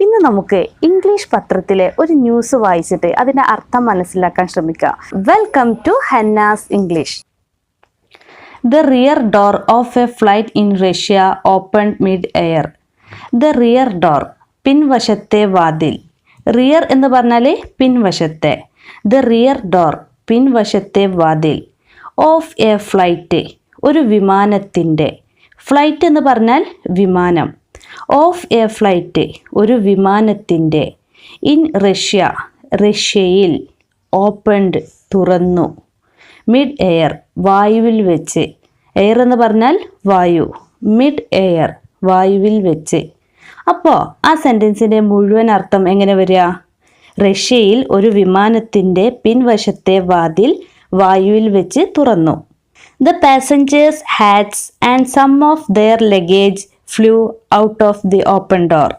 ഇന്ന് നമുക്ക് ഇംഗ്ലീഷ് പത്രത്തിലെ ഒരു ന്യൂസ് വായിച്ചിട്ട് അതിന്റെ അർത്ഥം മനസ്സിലാക്കാൻ ശ്രമിക്കാം. Welcome to Hannah's English. The rear door of a flight in Russia opened mid-air. The rear door, പിൻവശത്തെ വാതിൽ. റിയർ എന്ന് പറഞ്ഞാൽ പിൻവശത്തെ. The rear door, പിൻവശത്തെ വാതിൽ. Of a flight, ഒരു വിമാനത്തിൻ്റെ. ഫ്ലൈറ്റ് എന്ന് പറഞ്ഞാൽ വിമാനം. ഓഫ് എ ഫ്ലൈറ്റ്, ഒരു വിമാനത്തിൻ്റെ. ഇൻ റഷ്യ, റഷ്യയിൽ. ഓപ്പൺഡ്, തുറന്നു. മിഡ് എയർ, വായുവിൽ വെച്ച്. എയർ എന്ന് പറഞ്ഞാൽ വായു. മിഡ് എയർ, വായുവിൽ വെച്ച്. അപ്പോൾ ആ സെൻറ്റൻസിൻ്റെ മുഴുവൻ അർത്ഥം എങ്ങനെ വരിക? റഷ്യയിൽ ഒരു വിമാനത്തിൻ്റെ പിൻവശത്തെ വാതിൽ വായുവിൽ വെച്ച് തുറന്നു. The passengers' hats and some of their luggage flew out of the open door.